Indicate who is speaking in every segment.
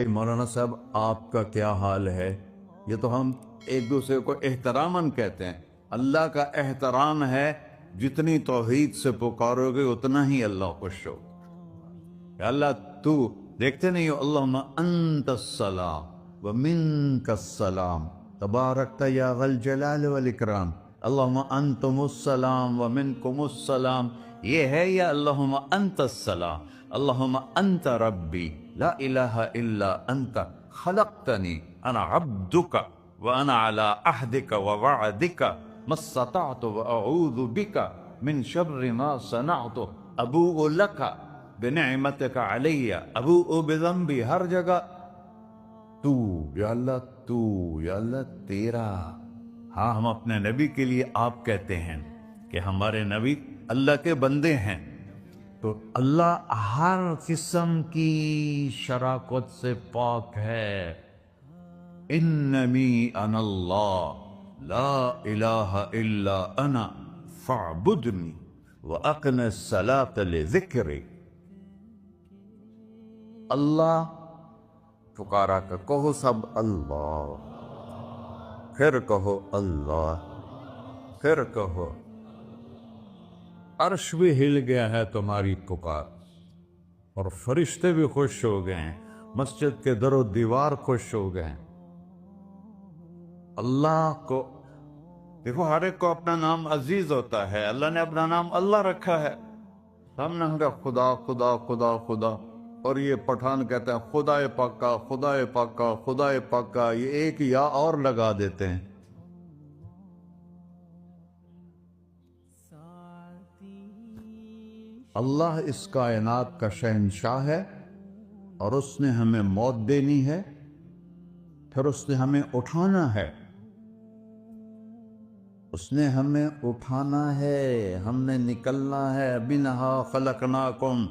Speaker 1: بھائی مولانا صاحب آپ کا کیا حال ہے؟ یہ تو ہم ایک دوسرے کو احتراماً کہتے ہیں. اللہ کا احترام ہے، جتنی توحید سے پکارو گے اتنا ہی اللہ خوش ہو. کہ اللہ تو دیکھتے نہیں ہو، اللہم انت السلام ومنک السلام تبارکت یا ذا الجلال والاکرام، اللہم انتم السلام ومنکم السلام. یہ ہے یا اللہم انت السلام، اللہم انت ربی لا الہ الا انت خلقتنی انا عبدک وانا علی عہدک ووعدک ما استطعت واعوذ بک من شر ما صنعت ابوء لک بنعمتک علی ابوء بذنبی. ہر جگہ تو یا اللہ، تو یا اللہ تیرا. ہاں، ہم اپنے نبی کے لیے آپ کہتے ہیں کہ ہمارے نبی اللہ کے بندے ہیں. تو اللہ ہر قسم کی شراکت سے پاک ہے. اننی انا اللہ لا الہ الا انا فاعبدنی واقم الصلاۃ لذکری. اللہ پکارا کر کہو سب اللہ، پھر کہو اللہ، پھر کہو. عرش بھی ہل گیا ہے تمہاری پکار، اور فرشتے بھی خوش ہو گئے ہیں، مسجد کے در و دیوار خوش ہو گئے ہیں. اللہ کو دیکھو، ہر ایک کو اپنا نام عزیز ہوتا ہے. اللہ نے اپنا نام اللہ رکھا ہے. ہم نے کہا خدا خدا خدا خدا، اور یہ پٹھان کہتا ہے خدا پاکا خدا پاکا خدا پاکا. یہ ایک یا اور لگا دیتے ہیں. اللہ اس کائنات کا شہنشاہ ہے، اور اس نے ہمیں موت دینی ہے، پھر اس نے ہمیں اٹھانا ہے. اس نے ہمیں اٹھانا ہے، ہم نے نکلنا ہے. منہا خلقناکم،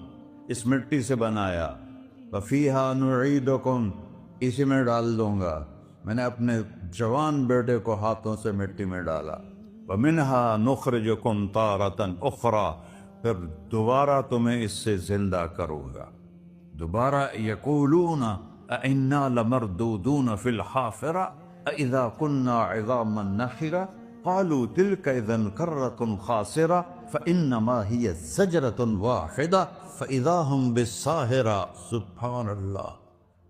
Speaker 1: اس مٹی سے بنایا. وفیہا نعیدکم، اسی میں ڈال دوں گا. میں نے اپنے جوان بیٹے کو ہاتھوں سے مٹی میں ڈالا. ومنہا نخرجکم تارۃ اخری، پھر دوبارہ تمہیں اس سے زندہ کروں گا. دوبارہ یقولون اَإِنَّا لَمَرْدُودُونَ فِي الْحَافِرَةِ أَإِذَا كُنَّا عِظَامًا نَخِرَةً قَالُوا تِلْكَ إِذًا كَرَّةٌ خَاسِرَةٌ فَإِنَّمَا هِيَ زَجْرَةٌ وَاحِدَةٌ فَإِذَا هُمْ بِالسَّاهِرَةِ. سبحان اللہ.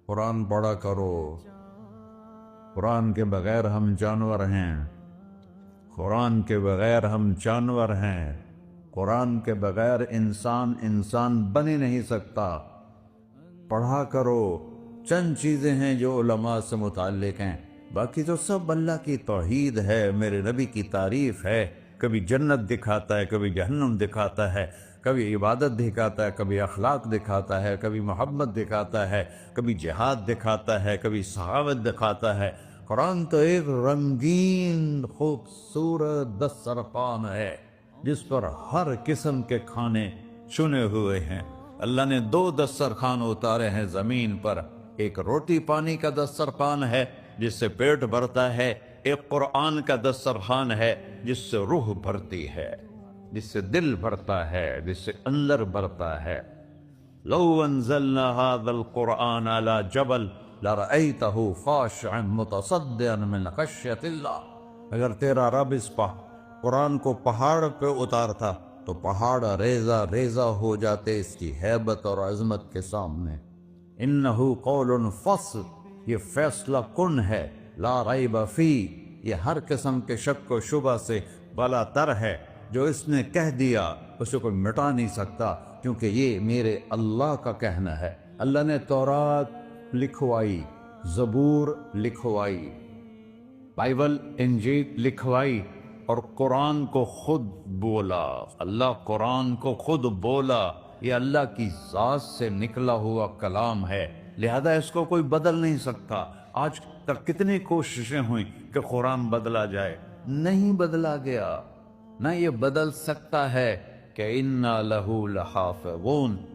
Speaker 1: قرآن پڑھا کرو. قرآن کے بغیر ہم جانور ہیں، قرآن کے بغیر ہم جانور ہیں. قرآن کے بغیر انسان بن ہی نہیں سکتا. پڑھا کرو. چند چیزیں ہیں جو علماء سے متعلق ہیں، باقی تو سب اللہ کی توحید ہے، میرے نبی کی تعریف ہے. کبھی جنت دکھاتا ہے، کبھی جہنم دکھاتا ہے، کبھی عبادت دکھاتا ہے، کبھی اخلاق دکھاتا ہے، کبھی محبت دکھاتا ہے، کبھی جہاد دکھاتا ہے، کبھی سخاوت دکھاتا ہے. قرآن تو ایک رنگین خوبصورت دسترخوان ہے جس پر ہر قسم کے کھانے چنے ہوئے ہیں. اللہ نے 2 دسترخوان اتارے ہیں زمین پر. ایک روٹی پانی کا دسترخوان ہے جس سے پیٹ بھرتا ہے، ایک قرآن کا دسترخوان ہے جس سے روح بھرتی ہے، جس سے دل بھرتا ہے، جس سے اندر بھرتا ہے. لو انزلنا هذا القرآن على جبل لرأيته خاشعا متصدعا من خشية الله. اگر تیرا رب اس قرآن کو پہاڑ پہ اتارتا تو پہاڑ ریزہ ریزہ ہو جاتے اس کی ہیبت اور عظمت کے سامنے. انہو قول فصل، یہ فیصلہ کن ہے. لا ریب فی، یہ ہر قسم کے شک و شبہ سے بلا تر ہے. جو اس نے کہہ دیا اسے کوئی مٹا نہیں سکتا، کیونکہ یہ میرے اللہ کا کہنا ہے. اللہ نے تورات لکھوائی، زبور لکھوائی، بائبل انجیل لکھوائی، اور قرآن کو خود بولا. اللہ قرآن کو خود بولا. یہ اللہ کی ذات سے نکلا ہوا کلام ہے، لہذا اس کو کوئی بدل نہیں سکتا. آج تک کتنی کوششیں ہوئیں کہ قرآن بدلا جائے، نہیں بدلا گیا. نہ یہ بدل سکتا ہے کہ اِنَّا لَهُ لَحَافِظُونَ.